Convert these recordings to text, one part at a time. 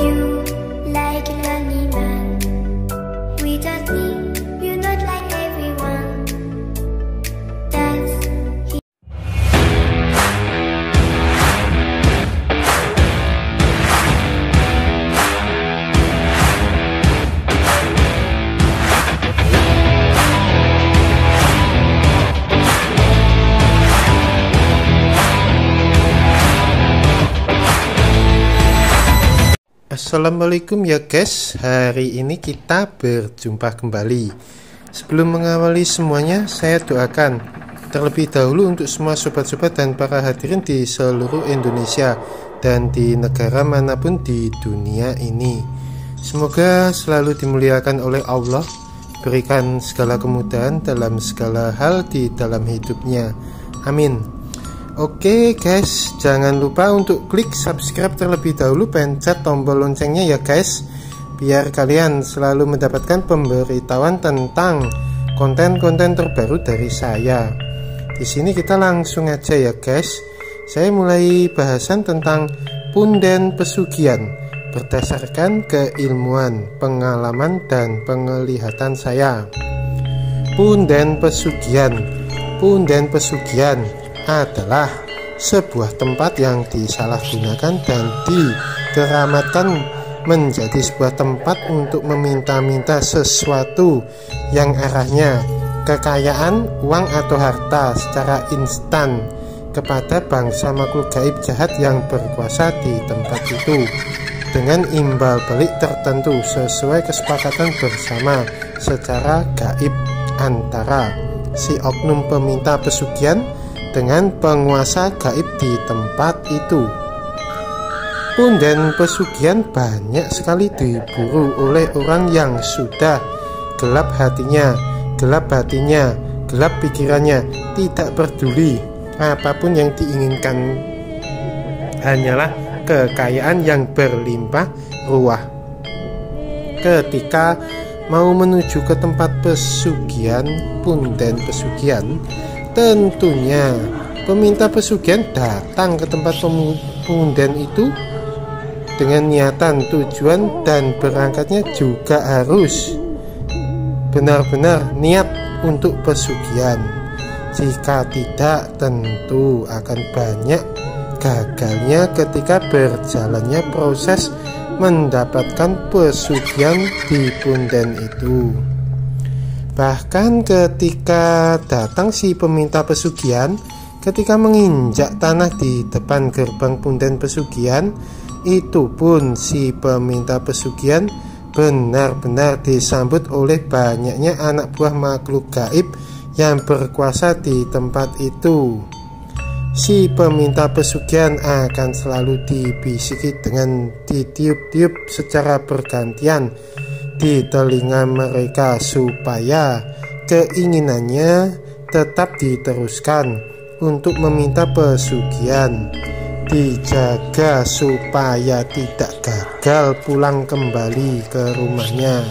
You like a lonely man without me, you're not like everyone. That's Assalamualaikum ya guys, hari ini kita berjumpa kembali. Sebelum mengawali semuanya, saya doakan terlebih dahulu untuk semua sobat-sobat dan para hadirin di seluruh Indonesia dan di negara manapun di dunia ini. Semoga selalu dimuliakan oleh Allah, berikan segala kemudahan dalam segala hal di dalam hidupnya. Amin. Oke guys, jangan lupa untuk klik subscribe terlebih dahulu, pencet tombol loncengnya ya guys, biar kalian selalu mendapatkan pemberitahuan tentang konten-konten terbaru dari saya. Di sini kita langsung aja ya guys. Saya mulai bahasan tentang punden pesugihan berdasarkan keilmuan, pengalaman dan penglihatan saya. Punden pesugihan adalah sebuah tempat yang disalahgunakan dan dikeramatkan menjadi sebuah tempat untuk meminta-minta sesuatu yang arahnya kekayaan, uang atau harta secara instan kepada bangsa makhluk gaib jahat yang berkuasa di tempat itu dengan imbal balik tertentu sesuai kesepakatan bersama secara gaib antara si oknum peminta pesugihan dengan penguasa gaib di tempat itu. Punden pesugihan banyak sekali diburu oleh orang yang sudah gelap hatinya, gelap pikirannya, tidak peduli apapun yang diinginkan, hanyalah kekayaan yang berlimpah ruah. Ketika mau menuju ke tempat pesugihan, punden pesugihan, tentunya peminta pesugihan datang ke tempat punden itu dengan niatan, tujuan dan berangkatnya juga harus benar-benar niat untuk pesugihan. Jika tidak, tentu akan banyak gagalnya ketika berjalannya proses mendapatkan pesugihan di punden itu. Bahkan ketika datang si peminta pesugihan, ketika menginjak tanah di depan gerbang punden pesugihan, itu pun si peminta pesugihan benar-benar disambut oleh banyaknya anak buah makhluk gaib yang berkuasa di tempat itu. Si peminta pesugihan akan selalu dibisiki dengan ditiup-tiup secara bergantian di telinga mereka supaya keinginannya tetap diteruskan untuk meminta pesugihan, dijaga supaya tidak gagal pulang kembali ke rumahnya.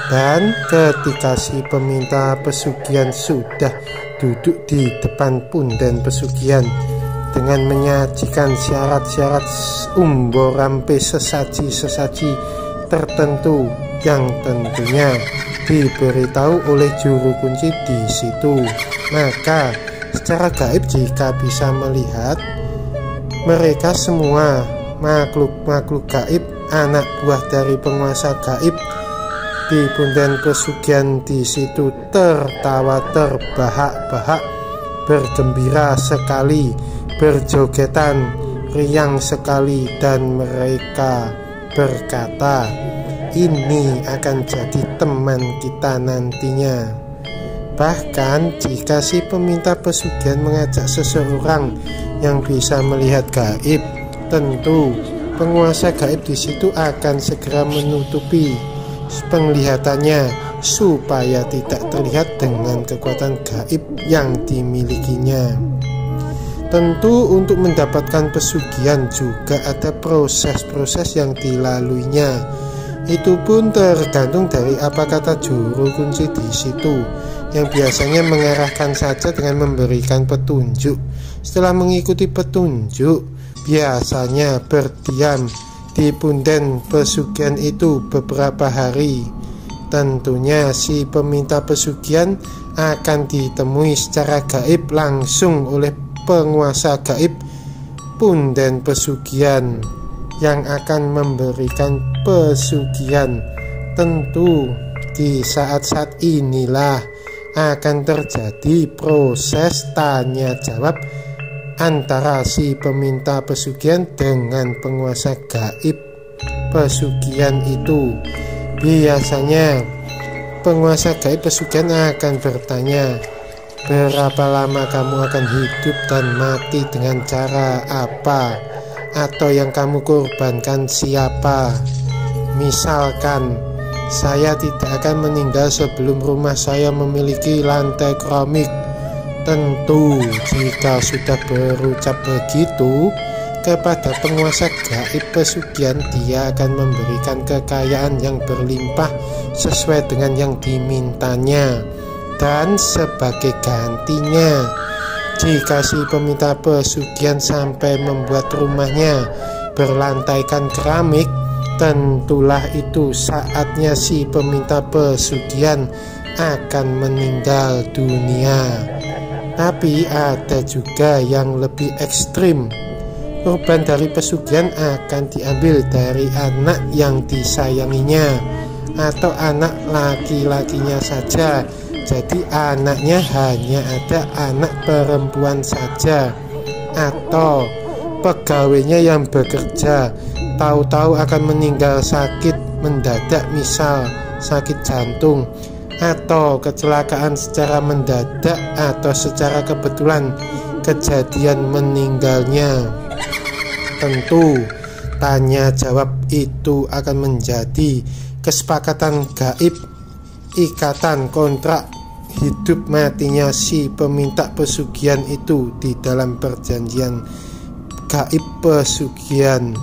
Dan ketika si peminta pesugihan sudah duduk di depan punden pesugihan dengan menyajikan syarat-syarat umbo-rampe sesaji-sesaji tertentu yang tentunya diberitahu oleh juru kunci di situ, maka secara gaib jika bisa melihat mereka semua makhluk-makhluk gaib, anak buah dari penguasa gaib di punden pesugihan di situ tertawa terbahak-bahak, bergembira sekali, berjogetan riang sekali, dan mereka berkata, ini akan jadi teman kita nantinya. Bahkan jika si peminta pesugihan mengajak seseorang yang bisa melihat gaib, tentu penguasa gaib di situ akan segera menutupi penglihatannya supaya tidak terlihat dengan kekuatan gaib yang dimilikinya. Tentu untuk mendapatkan pesugihan juga ada proses-proses yang dilaluinya. Itu pun tergantung dari apa kata juru kunci di situ, yang biasanya mengarahkan saja dengan memberikan petunjuk. Setelah mengikuti petunjuk, biasanya berdiam di punden pesugihan itu beberapa hari, tentunya si peminta pesugihan akan ditemui secara gaib langsung oleh penguasa gaib punden pesugihan yang akan memberikan pesugihan. Tentu di saat-saat inilah akan terjadi proses tanya jawab antara si peminta pesugihan dengan penguasa gaib pesugihan itu. Biasanya penguasa gaib pesugihan akan bertanya, berapa lama kamu akan hidup dan mati, dengan cara apa, atau yang kamu korbankan siapa. Misalkan, saya tidak akan meninggal sebelum rumah saya memiliki lantai keramik. Tentu jika sudah berucap begitu kepada penguasa gaib pesugihan, dia akan memberikan kekayaan yang berlimpah sesuai dengan yang dimintanya. Dan sebagai gantinya, jika si peminta pesugihan sampai membuat rumahnya berlantaikan keramik, tentulah itu saatnya si peminta pesugihan akan meninggal dunia. Tapi ada juga yang lebih ekstrim. Korban dari pesugihan akan diambil dari anak yang disayanginya atau anak laki-lakinya saja. Jadi anaknya hanya ada anak perempuan saja, atau pegawainya yang bekerja tahu-tahu akan meninggal sakit mendadak, misal sakit jantung atau kecelakaan secara mendadak atau secara kebetulan kejadian meninggalnya. Tentu tanya jawab itu akan menjadi kesepakatan gaib, ikatan kontrak hidup matinya si peminta pesugihan itu di dalam perjanjian gaib pesugihan,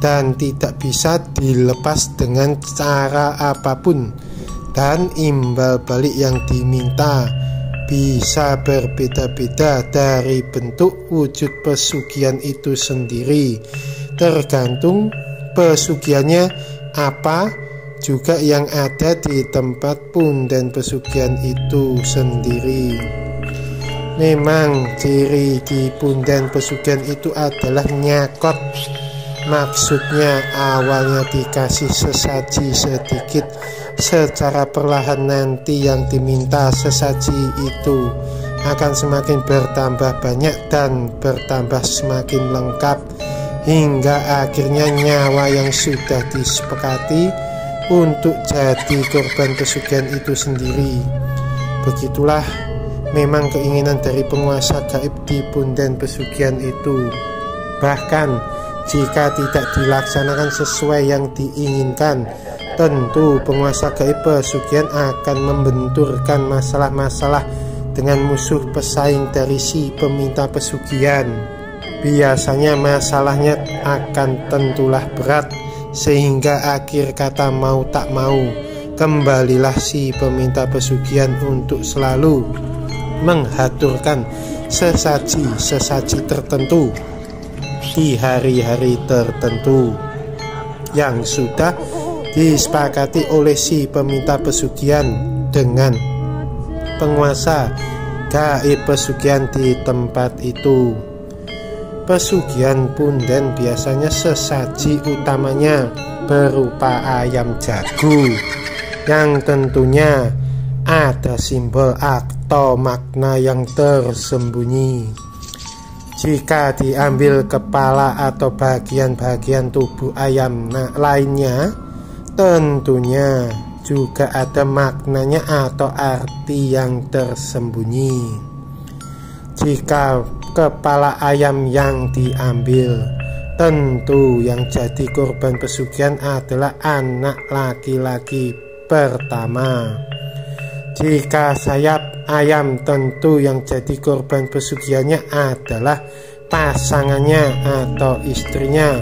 dan tidak bisa dilepas dengan cara apapun. Dan imbal balik yang diminta bisa berbeda-beda dari bentuk wujud pesugihan itu sendiri, tergantung pesugihannya apa, juga yang ada di tempat punden pesugihan itu sendiri. Memang ciri di punden pesugihan itu adalah nyakot. Maksudnya awalnya dikasih sesaji sedikit, secara perlahan nanti yang diminta sesaji itu akan semakin bertambah banyak dan bertambah semakin lengkap, hingga akhirnya nyawa yang sudah disepakati untuk jadi korban pesugihan itu sendiri. Begitulah memang keinginan dari penguasa gaib di punden pesugihan itu. Bahkan jika tidak dilaksanakan sesuai yang diinginkan, tentu penguasa gaib pesugihan akan membenturkan masalah-masalah dengan musuh pesaing dari si peminta pesugihan. Biasanya masalahnya akan tentulah berat, sehingga akhir kata mau tak mau kembalilah si peminta pesugihan untuk selalu menghaturkan sesaji-sesaji tertentu di hari-hari tertentu yang sudah disepakati oleh si peminta pesugihan dengan penguasa gaib pesugihan di tempat itu. Pesugihan punden biasanya sesaji utamanya berupa ayam jago, yang tentunya ada simbol atau makna yang tersembunyi. Jika diambil kepala atau bagian-bagian tubuh ayam lainnya, tentunya juga ada maknanya atau arti yang tersembunyi. Jika kepala ayam yang diambil, tentu yang jadi korban pesugihan adalah anak laki-laki pertama. Jika sayap ayam, tentu yang jadi korban pesugihannya adalah pasangannya atau istrinya,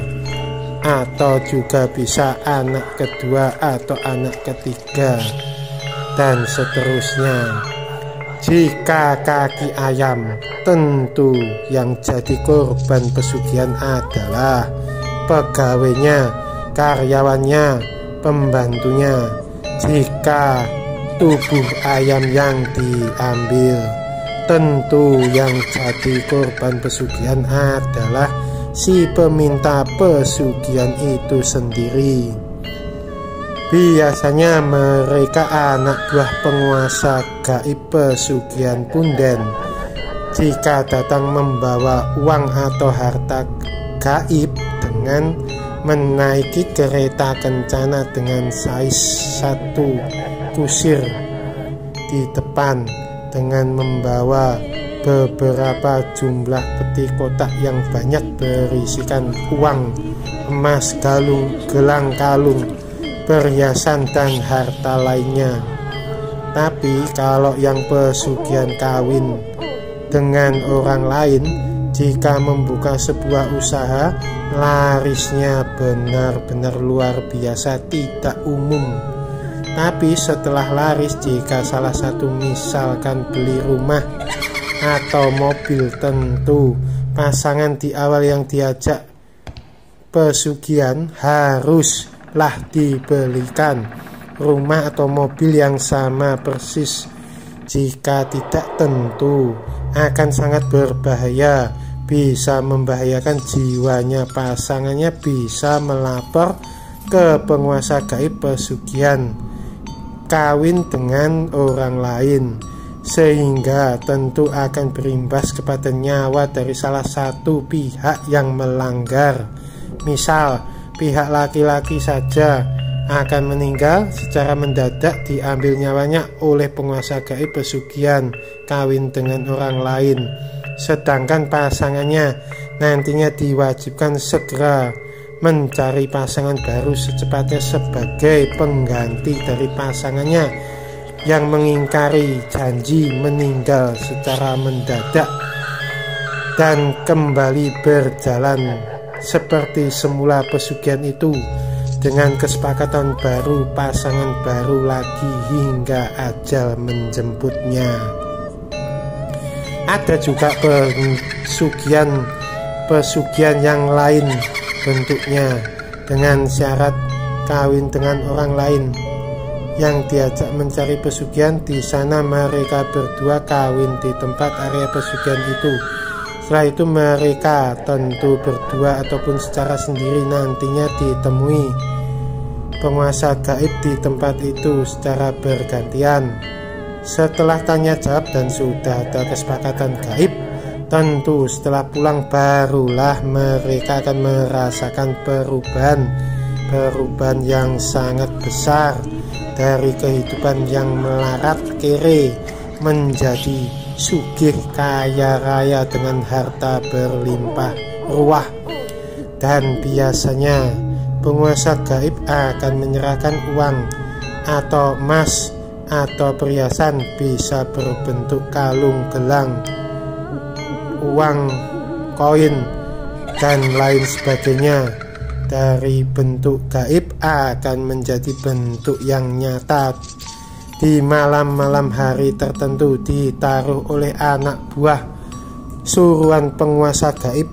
atau juga bisa anak kedua atau anak ketiga, dan seterusnya. Jika kaki ayam, tentu yang jadi korban pesugihan adalah pegawainya, karyawannya, pembantunya. Jika tubuh ayam yang diambil, tentu yang jadi korban pesugihan adalah si peminta pesugihan itu sendiri. Biasanya mereka anak buah penguasa gaib pesugihan punden. Jika datang membawa uang atau harta gaib dengan menaiki kereta kencana dengan sais 1 kusir di depan, dengan membawa beberapa jumlah peti kotak yang banyak berisikan uang, emas, gelang kalung, perhiasan dan harta lainnya. Tapi kalau yang pesugihan kawin dengan orang lain, jika membuka sebuah usaha, larisnya benar-benar luar biasa, tidak umum. Tapi setelah laris, jika salah satu misalkan beli rumah atau mobil, tentu pasangan di awal yang diajak pesugihan haruslah dibelikan rumah atau mobil yang sama persis. Jika tidak, tentu akan sangat berbahaya, bisa membahayakan jiwanya pasangannya, bisa melapor ke penguasa gaib pesugihan kawin dengan orang lain, sehingga tentu akan berimbas kepada nyawa dari salah satu pihak yang melanggar. Misal pihak laki-laki saja akan meninggal secara mendadak, diambil nyawanya oleh penguasa gaib pesugihan kawin dengan orang lain, sedangkan pasangannya nantinya diwajibkan segera mencari pasangan baru secepatnya sebagai pengganti dari pasangannya yang mengingkari janji meninggal secara mendadak dan kembali berjalan seperti semula pesugihan itu dengan kesepakatan baru pasangan baru lagi hingga ajal menjemputnya. Ada juga pesugihan yang lain bentuknya dengan syarat kawin dengan orang lain yang diajak mencari pesugihan. Di sana mereka berdua kawin di tempat area pesugihan itu. Setelah itu mereka tentu berdua ataupun secara sendiri nantinya ditemui penguasa gaib di tempat itu secara bergantian. Setelah tanya jawab dan sudah ada kesepakatan gaib, tentu setelah pulang barulah mereka akan merasakan perubahan yang sangat besar, dari kehidupan yang melarat kere menjadi sugih kaya raya dengan harta berlimpah ruah. Dan biasanya penguasa gaib akan menyerahkan uang atau emas atau perhiasan, bisa berbentuk kalung, gelang, uang, koin, dan lain sebagainya. Dari bentuk gaib akan menjadi bentuk yang nyata di malam-malam hari tertentu, ditaruh oleh anak buah suruhan penguasa gaib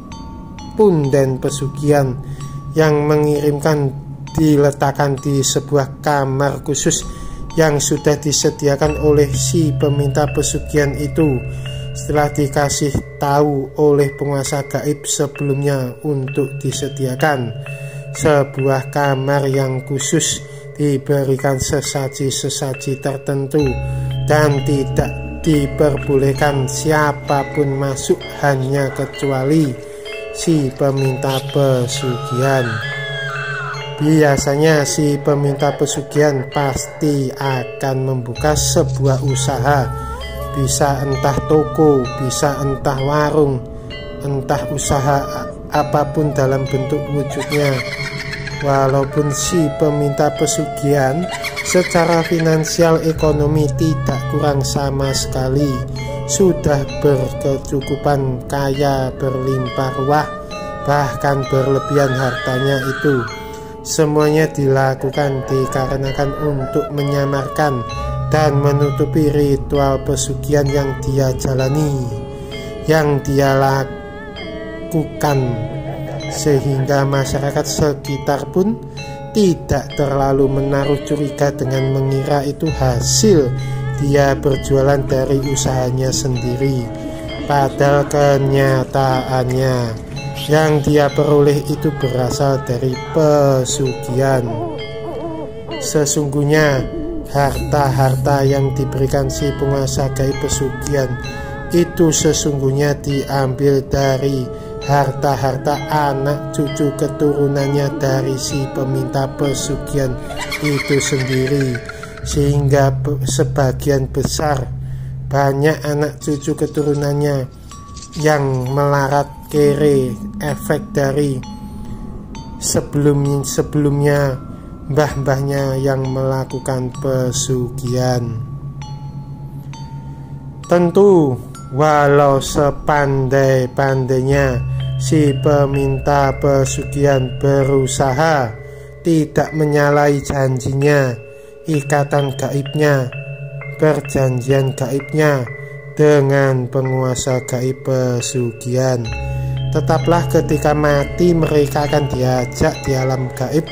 punden pesugihan yang mengirimkan, diletakkan di sebuah kamar khusus yang sudah disediakan oleh si peminta pesugihan itu. Setelah dikasih tahu oleh penguasa gaib sebelumnya untuk disediakan sebuah kamar yang khusus, diberikan sesaji-sesaji tertentu dan tidak diperbolehkan siapapun masuk hanya kecuali si peminta pesugihan. Biasanya si peminta pesugihan pasti akan membuka sebuah usaha, bisa entah toko, bisa entah warung, entah usaha apapun dalam bentuk wujudnya. Walaupun si peminta pesugihan secara finansial ekonomi tidak kurang sama sekali, sudah berkecukupan, kaya, berlimpah ruah, bahkan berlebihan hartanya itu, semuanya dilakukan dikarenakan untuk menyamarkan dan menutupi ritual pesugihan yang dia jalani, yang dia lakukan. sehingga masyarakat sekitar pun tidak terlalu menaruh curiga dengan mengira itu hasil dia berjualan dari usahanya sendiri. Padahal kenyataannya yang dia peroleh itu berasal dari pesugihan. Sesungguhnya harta-harta yang diberikan si penguasa gaib pesugihan itu sesungguhnya diambil dari harta-harta anak cucu keturunannya dari si peminta pesugihan itu sendiri, sehingga sebagian besar banyak anak cucu keturunannya yang melarat kere efek dari sebelumnya mbah-mbahnya yang melakukan pesugihan. Tentu walau sepandai-pandainya si peminta pesugihan berusaha tidak menyalahi janjinya, ikatan gaibnya, perjanjian gaibnya dengan penguasa gaib pesugihan, tetaplah ketika mati mereka akan diajak di alam gaib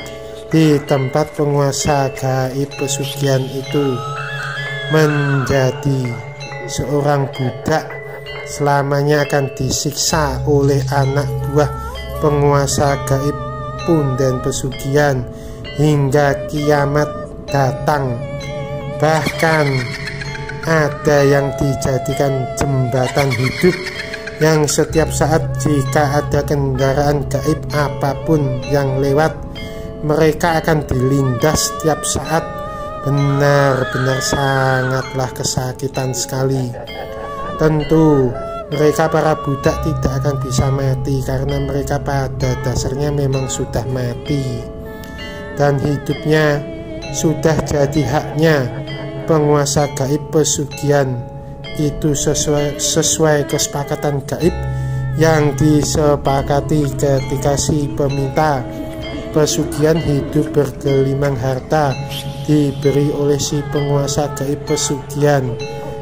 di tempat penguasa gaib pesugihan itu menjadi seorang budak. Selamanya akan disiksa oleh anak buah penguasa gaib punden pesugihan hingga kiamat datang. Bahkan ada yang dijadikan jembatan hidup yang setiap saat jika ada kendaraan gaib apapun yang lewat, mereka akan dilindas setiap saat. Benar-benar sangatlah kesakitan sekali. Tentu mereka para budak tidak akan bisa mati karena mereka pada dasarnya memang sudah mati dan hidupnya sudah jadi haknya penguasa gaib pesugihan itu sesuai kesepakatan gaib yang disepakati ketika si peminta pesugihan hidup bergelimang harta diberi oleh si penguasa gaib pesugihan,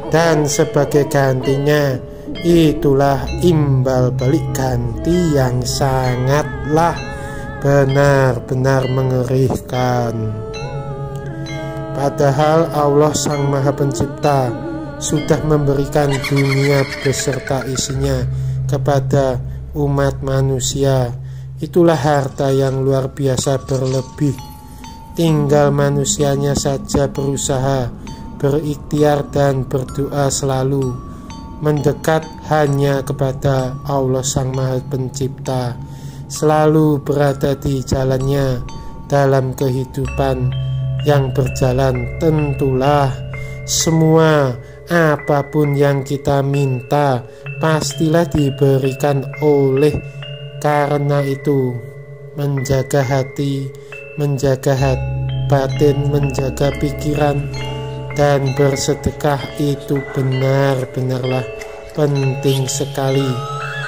dan sebagai gantinya itulah imbal balik ganti yang sangatlah benar-benar mengerikan. Padahal Allah Sang Maha Pencipta sudah memberikan dunia beserta isinya kepada umat manusia. Itulah harta yang luar biasa berlebih. Tinggal manusianya saja berusaha, berikhtiar dan berdoa selalu mendekat hanya kepada Allah Sang Maha Pencipta, selalu berada di jalannya dalam kehidupan yang berjalan. Tentulah semua apapun yang kita minta pastilah diberikan oleh. Karena itu menjaga hati, menjaga batin, menjaga pikiran dan bersedekah itu benar-benarlah penting sekali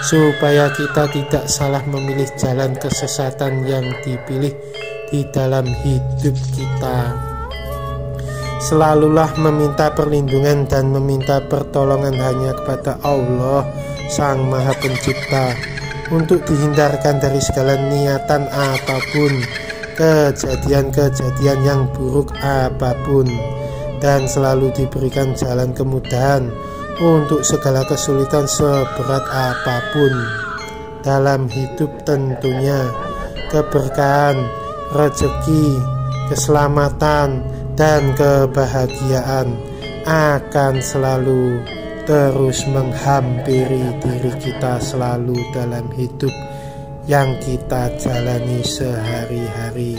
supaya kita tidak salah memilih jalan kesesatan yang dipilih di dalam hidup kita. Selalulah meminta perlindungan dan meminta pertolongan hanya kepada Allah Sang Maha Pencipta untuk dihindarkan dari segala niatan apapun, kejadian-kejadian yang buruk apapun, dan selalu diberikan jalan kemudahan untuk segala kesulitan seberat apapun dalam hidup. Tentunya keberkahan, rezeki, keselamatan, dan kebahagiaan akan selalu terus menghampiri diri kita selalu dalam hidup yang kita jalani sehari-hari.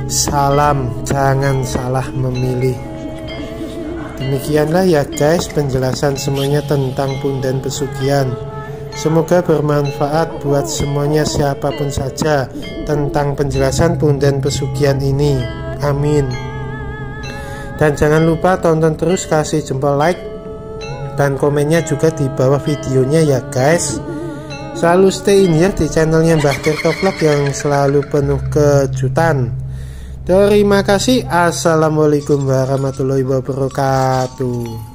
Salam, jangan salah memilih. Demikianlah ya guys penjelasan semuanya tentang punden pesugihan. Semoga bermanfaat buat semuanya siapapun saja tentang penjelasan punden pesugihan ini. Amin. Dan jangan lupa tonton terus, kasih jempol like dan komennya juga di bawah videonya ya guys. Selalu stay in here di channelnya Mbah Tirto Vlog yang selalu penuh kejutan. Terima kasih. Assalamualaikum warahmatullahi wabarakatuh.